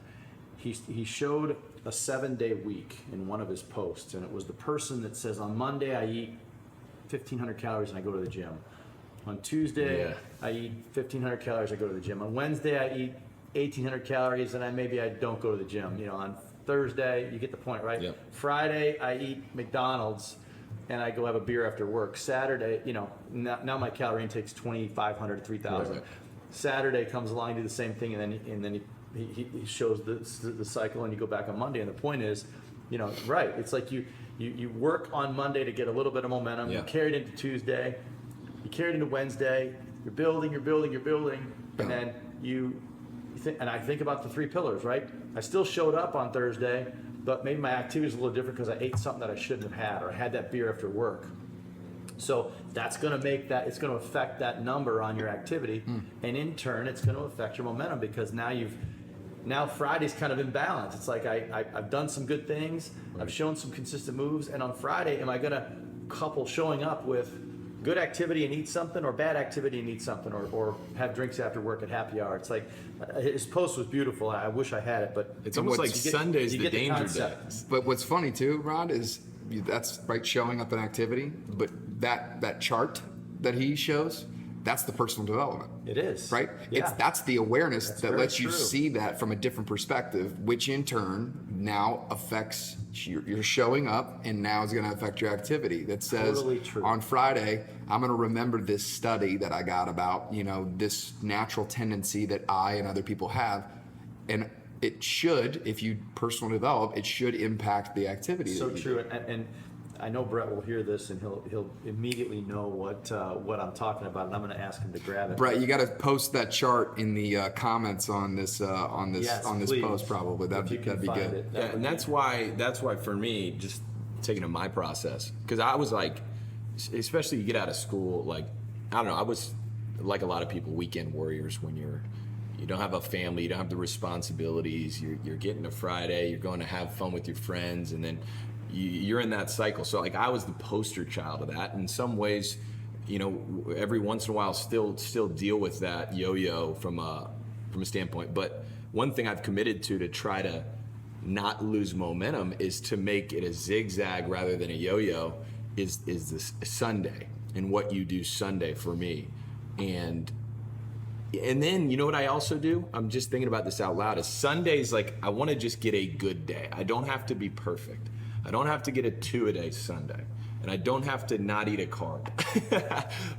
[SPEAKER 3] He showed a 7-day week in one of his posts, and it was the person that says, on Monday I eat 1,500 calories and I go to the gym. On Tuesday, I eat 1,500 calories, I go to the gym. On Wednesday, I eat 1,800 calories and maybe I don't go to the gym. You know, on Thursday, you get the point, right?
[SPEAKER 1] Yep.
[SPEAKER 3] Friday, I eat McDonald's and I go have a beer after work. Saturday, you know, now my calorie intake's 2,500 to 3,000.
[SPEAKER 1] Right.
[SPEAKER 3] Saturday comes along, do the same thing, and then he shows the cycle, and you go back on Monday. And the point is, you know, right? It's like you work on Monday to get a little bit of momentum.
[SPEAKER 1] Yeah.
[SPEAKER 3] You carry it into Tuesday. You carry it into Wednesday. You're building, and then and I think about the 3 pillars, right? I still showed up on Thursday, but maybe my activity is a little different because I ate something that I shouldn't have had, or I had that beer after work. So that's going to make that, it's going to affect that number on your activity. And in turn, it's going to affect your momentum because now Friday's kind of in balance. It's like I've done some good things. I've shown some consistent moves. And on Friday, am I going to couple showing up with good activity and eat something, or bad activity and eat something, or have drinks after work at happy hour? It's like, his post was beautiful. I wish I had it, but
[SPEAKER 1] It's almost like Sunday's the danger day.
[SPEAKER 3] concept.
[SPEAKER 2] But what's funny too, Rod, is that's right, showing up in activity. But that chart that he shows, that's the personal development.
[SPEAKER 3] It is.
[SPEAKER 2] Right?
[SPEAKER 3] Yeah.
[SPEAKER 2] That's the awareness that
[SPEAKER 3] very
[SPEAKER 2] lets you
[SPEAKER 3] true.
[SPEAKER 2] see that from a different perspective, which in turn now affects your showing up, and now is going to affect your activity. That says,
[SPEAKER 3] Totally true.
[SPEAKER 2] on Friday, I'm going to remember this study that I got about, you know, this natural tendency that I and other people have. And it should, if you personally develop, it should impact the activity.
[SPEAKER 3] So
[SPEAKER 2] that you
[SPEAKER 3] true,
[SPEAKER 2] do.
[SPEAKER 3] and I know Brett will hear this and he'll immediately know what I'm talking about, and I'm going to ask him to grab it.
[SPEAKER 2] Brett, you got to post that chart in the comments on this
[SPEAKER 3] Yes, please.
[SPEAKER 2] post. Probably
[SPEAKER 3] If you can
[SPEAKER 2] that'd be
[SPEAKER 3] find
[SPEAKER 2] good.
[SPEAKER 3] it,
[SPEAKER 1] Yeah,
[SPEAKER 3] would
[SPEAKER 1] and
[SPEAKER 3] be-
[SPEAKER 1] that's why for me, just taking to my process, because I was like, especially you get out of school, like, I don't know, I was like a lot of people, weekend warriors. When you don't have a family, you don't have the responsibilities, you're getting to Friday, you're going to have fun with your friends, and then you're in that cycle. So like I was the poster child of that. In some ways, you know, every once in a while still deal with that yo-yo from a standpoint. But one thing I've committed to try to not lose momentum is to make it a zigzag rather than a yo-yo is this Sunday and what you do Sunday for me. And then you know what I also do? I'm just thinking about this out loud. Is Sundays, like, I want to just get a good day. I don't have to be perfect. I don't have to get a 2-a-day Sunday. And I don't have to not eat a carb.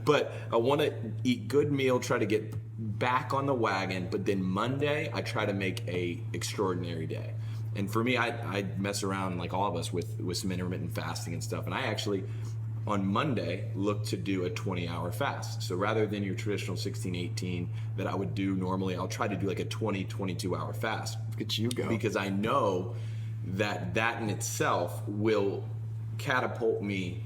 [SPEAKER 1] But I want to eat good meal, try to get back on the wagon. But then Monday, I try to make a extraordinary day. And for me, I mess around, like all of us, with some intermittent fasting and stuff. And I actually, on Monday, look to do a 20-hour fast. So rather than your traditional 16, 18 that I would do normally, I'll try to do like a 20, 22-hour fast.
[SPEAKER 2] Look at you go.
[SPEAKER 1] Because I know that in itself will catapult me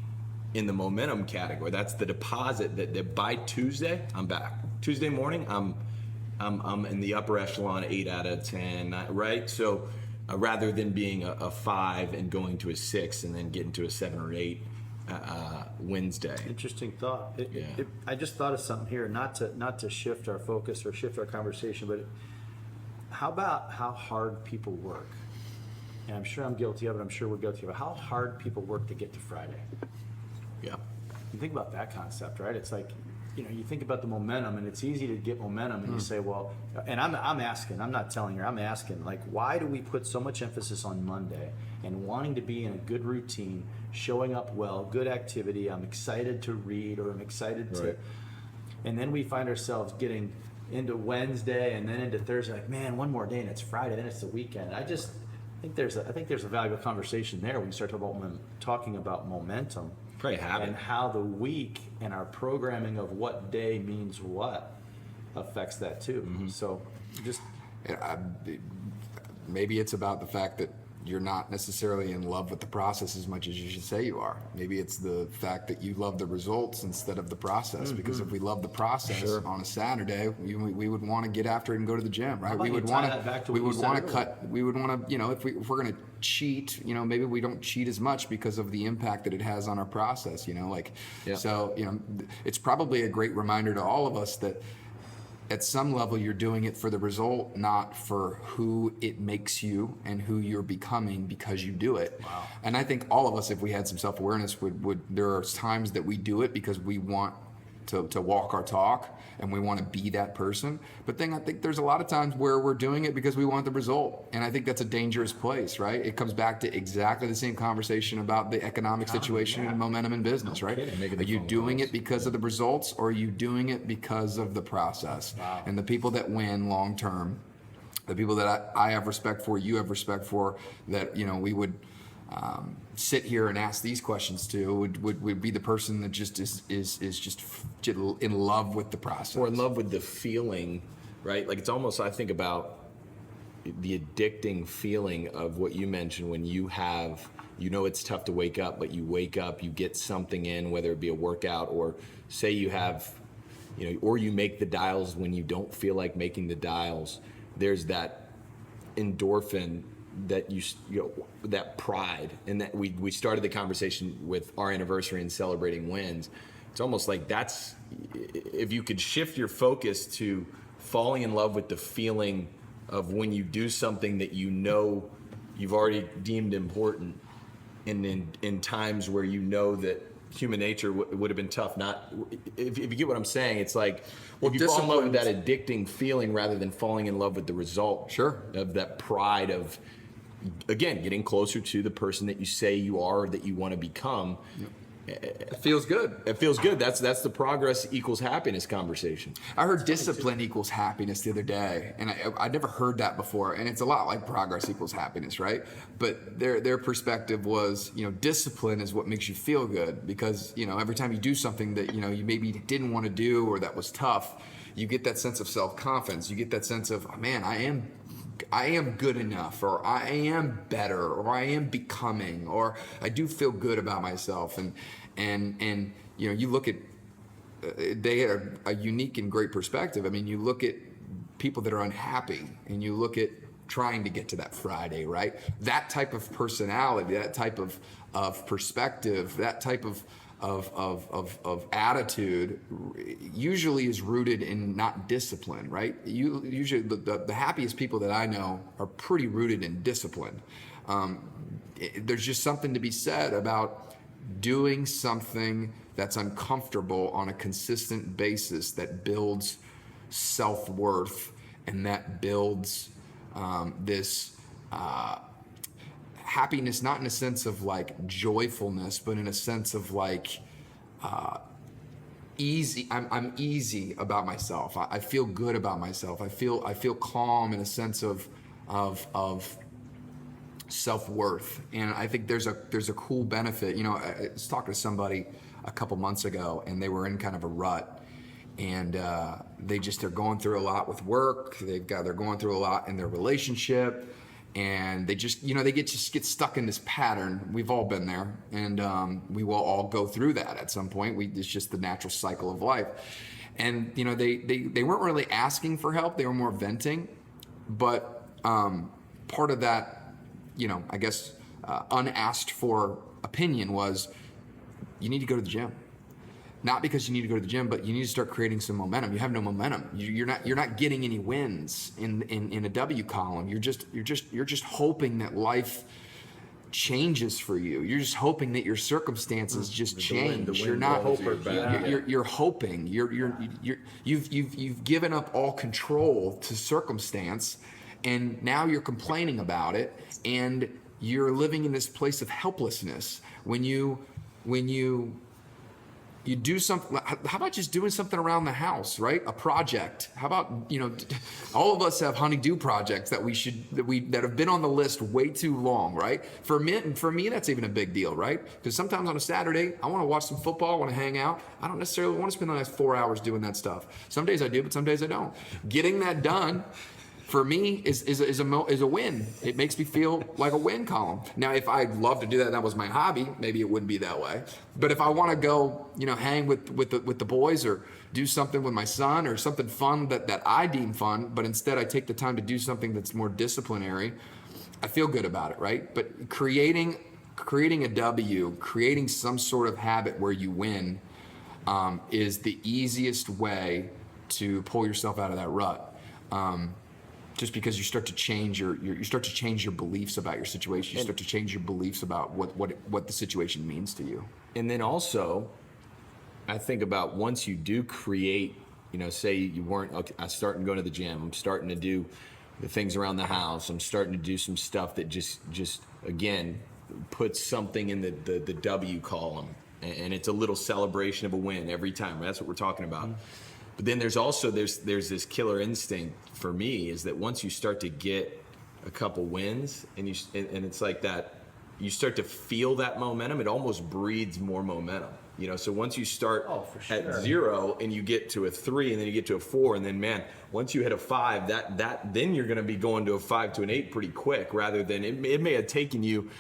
[SPEAKER 1] in the momentum category. That's the deposit that by Tuesday, I'm back. Tuesday morning, I'm in the upper echelon, 8 out of 10, right? So rather than being a 5 and going to a 6 and then getting to a 7 or 8 Wednesday.
[SPEAKER 3] Interesting thought.
[SPEAKER 1] Yeah.
[SPEAKER 3] I just thought of something here, not to shift our focus or shift our conversation, but how about how hard people work? And I'm sure I'm guilty of it. I'm sure we're guilty of it. How hard people work to get to Friday.
[SPEAKER 1] Yeah.
[SPEAKER 3] You think about that concept, right? It's like you think about the momentum, and it's easy to get momentum, and you say, well, and I'm asking, I'm not telling you, I'm asking, like, why do we put so much emphasis on Monday and wanting to be in a good routine, showing up well, good activity, I'm excited to read, or I'm excited to,
[SPEAKER 1] Right.
[SPEAKER 3] and then we find ourselves getting into Wednesday and then into Thursday, like, man, one more day and it's Friday, then it's the weekend. I think there's a valuable conversation there when you start talking about momentum.
[SPEAKER 1] Probably habit.
[SPEAKER 3] And how the week and our programming of what day means what affects that too. So just
[SPEAKER 2] Maybe it's about the fact that you're not necessarily in love with the process as much as you should say you are. Maybe it's the fact that you love the results instead of the process. Because if we love the process on a Saturday, we would want to get after it and go to the gym, right?
[SPEAKER 3] about
[SPEAKER 2] We
[SPEAKER 3] you
[SPEAKER 2] would
[SPEAKER 3] tie
[SPEAKER 2] want
[SPEAKER 3] that back to
[SPEAKER 2] to.
[SPEAKER 3] what
[SPEAKER 2] We
[SPEAKER 3] you
[SPEAKER 2] would
[SPEAKER 3] said
[SPEAKER 2] want to
[SPEAKER 3] earlier?
[SPEAKER 2] cut. We would want to. If we're going to cheat, maybe we don't cheat as much because of the impact that it has on our process.
[SPEAKER 1] Yeah.
[SPEAKER 2] So it's probably a great reminder to all of us that at some level you're doing it for the result, not for who it makes you and who you're becoming because you do it.
[SPEAKER 3] Wow.
[SPEAKER 2] And I think all of us, if we had some self-awareness, would there are times that we do it because we want to walk our talk and we want to be that person. But then I think there's a lot of times where we're doing it because we want the result. And I think that's a dangerous place, right? It comes back to exactly the same conversation about the economic situation and momentum in business, right?
[SPEAKER 1] kidding. Making
[SPEAKER 2] Are
[SPEAKER 1] the
[SPEAKER 2] you
[SPEAKER 1] phone
[SPEAKER 2] doing
[SPEAKER 1] calls.
[SPEAKER 2] it because of the results, or are you doing it because of the process?
[SPEAKER 3] Wow.
[SPEAKER 2] And the people that win long term, the people that I have respect for, you have respect for, that we would sit here and ask these questions to, would be the person that just is just in love with the process.
[SPEAKER 1] Or in love with the feeling, right? Like, it's almost, I think about the addicting feeling of what you mentioned when you have, it's tough to wake up, but you wake up, you get something in, whether it be a workout, or say you have, or you make the dials when you don't feel like making the dials. There's that endorphin that that pride, and that we started the conversation with our anniversary and celebrating wins. It's almost like that's, if you could shift your focus to falling in love with the feeling of when you do something that you've already deemed important, and in times where that human nature would have been tough. Not if you get what I'm saying, it's like, if you fall in love with that addicting feeling rather than falling in love with the result.
[SPEAKER 2] Sure.
[SPEAKER 1] Of that pride of, again, getting closer to the person that you say you are, or that you want to become.
[SPEAKER 2] It feels good.
[SPEAKER 1] It feels good. That's the progress equals happiness conversation.
[SPEAKER 2] I heard discipline equals happiness the other day, and I'd never heard that before. And it's a lot like progress equals happiness, right? But their perspective was, discipline is what makes you feel good, because every time you do something that you maybe didn't want to do, or that was tough, you get that sense of self-confidence. You get that sense of, oh, man, I am good enough, or I am better, or I am becoming, or I do feel good about myself. And you look at, they had a unique and great perspective. I mean, you look at people that are unhappy, and you look at trying to get to that Friday, right? That type of personality, that type of perspective, that type of attitude usually is rooted in not discipline, right? Usually the happiest people that I know are pretty rooted in discipline. There's just something to be said about doing something that's uncomfortable on a consistent basis that builds self-worth, and that builds this happiness, not in a sense of like joyfulness, but in a sense of like easy. I'm easy about myself. I feel good about myself. I feel calm in a sense of self-worth. And I think there's a cool benefit. I was talking to somebody a couple months ago, and they were in kind of a rut, and they're going through a lot with work. They're going through a lot in their relationship, and they just get stuck in this pattern. We've all been there, and we will all go through that at some point. It's just the natural cycle of life. And they weren't really asking for help. They were more venting, but part of that, I guess, unasked for opinion was, you need to go to the gym. Not because you need to go to the gym, but you need to start creating some momentum. You have no momentum. You're not getting any wins in a W column. You're just hoping that life changes for you. You're just hoping that your circumstances just change.
[SPEAKER 1] wind
[SPEAKER 2] You're not
[SPEAKER 1] blows your back.
[SPEAKER 2] you're hoping. You've given up all control to circumstance, and now you're complaining about it, and you're living in this place of helplessness. When you do something, how about just doing something around the house, right? A project. How about, all of us have honey-do projects that that have been on the list way too long, right? For me, that's even a big deal, right? Because sometimes on a Saturday, I want to watch some football, I want to hang out. I don't necessarily want to spend the next 4 hours doing that stuff. Some days I do, but some days I don't. Getting that done, for me, is a win. It makes me feel like a win column. Now, if I'd love to do that, and that was my hobby, maybe it wouldn't be that way. But if I want to go, hang with the boys, or do something with my son, or something fun that I deem fun, but instead I take the time to do something that's more disciplinary, I feel good about it, right? But creating a W, creating some sort of habit where you win, is the easiest way to pull yourself out of that rut. Just because you start to change your beliefs about your situation, you start to change your beliefs about what the situation means to you.
[SPEAKER 1] And then also, I think about once you do create, say you weren't, okay, I'm starting to go to the gym, I'm starting to do the things around the house, I'm starting to do some stuff that just again, puts something in the W column. And it's a little celebration of a win every time. That's what we're talking about. But then there's also, there's this killer instinct for me, is that once you start to get a couple wins and it's like that, you start to feel that momentum, it almost breeds more momentum. So once you start at 0 and you get to a 3 and then you get to a 4, and then once you hit a 5, then you're going to be going to a 5 to an 8 pretty quick, rather than it may have taken you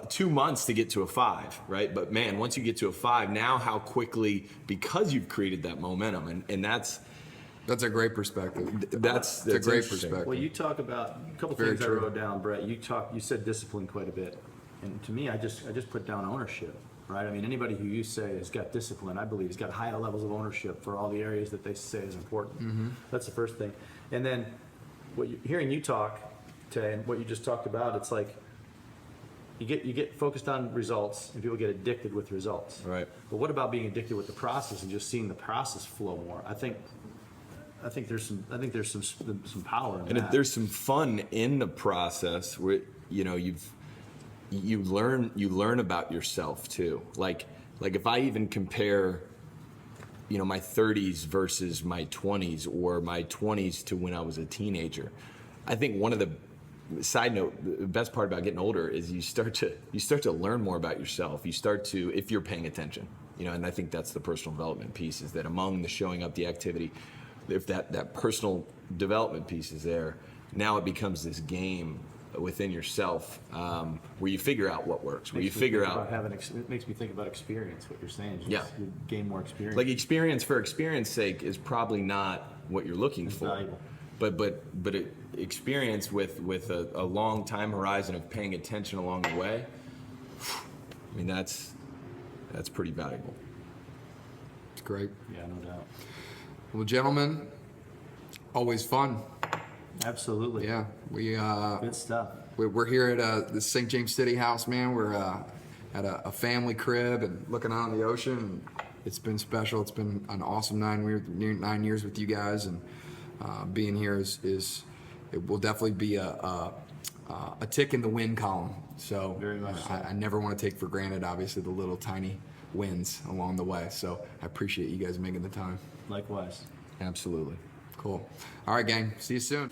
[SPEAKER 1] 2 months to get to a 5, right? But once you get to a 5, now how quickly, because you've created that momentum, and that's
[SPEAKER 2] a great perspective.
[SPEAKER 1] That's
[SPEAKER 2] a great
[SPEAKER 1] interesting.
[SPEAKER 2] perspective.
[SPEAKER 3] Well, you talk about a couple
[SPEAKER 2] Very
[SPEAKER 3] things
[SPEAKER 2] true.
[SPEAKER 3] I wrote down, Brett. You said discipline quite a bit, and to me, I just put down ownership, right? I mean, anybody who you say has got discipline, I believe, has got high levels of ownership for all the areas that they say is important.
[SPEAKER 2] Mm-hmm.
[SPEAKER 3] That's the first thing. And then, hearing you talk, Tay, and what you just talked about, it's like, you get focused on results, and people get addicted with results.
[SPEAKER 1] Right.
[SPEAKER 3] But what about being addicted with the process and just seeing the process flow more? I think there's some power in
[SPEAKER 1] And
[SPEAKER 3] that.
[SPEAKER 1] if there's some fun in the process where you learn about yourself too. Like if I even compare my 30s versus my 20s, or my 20s to when I was a teenager, I think one of the side note, the best part about getting older is you start to learn more about yourself. You start to, if you're paying attention, and I think that's the personal development piece, is that among the showing up, the activity, if that personal development piece is there, now it becomes this game within yourself, where you figure out what works, where you figure out.
[SPEAKER 3] It makes me think about experience. What you're saying is
[SPEAKER 1] Yeah.
[SPEAKER 3] you gain more experience.
[SPEAKER 1] Like experience for experience sake is probably not what you're looking for.
[SPEAKER 3] valuable.
[SPEAKER 1] But experience with a long time horizon of paying attention along the way, I mean, that's pretty valuable.
[SPEAKER 2] It's great.
[SPEAKER 3] Yeah, no doubt.
[SPEAKER 2] Well, gentlemen, always fun.
[SPEAKER 3] Absolutely.
[SPEAKER 2] Yeah,
[SPEAKER 3] Good stuff.
[SPEAKER 2] we're here at the St. James City House, man. We're at a family crib and looking out on the ocean. And it's been special. It's been an awesome 9 years with you guys, and being here it will definitely be a tick in the win column. So
[SPEAKER 3] Very much so.
[SPEAKER 2] I never want to take for granted, obviously, the little tiny wins along the way. So I appreciate you guys making the time.
[SPEAKER 3] Likewise.
[SPEAKER 1] Absolutely.
[SPEAKER 2] Cool. All right, gang. See you soon.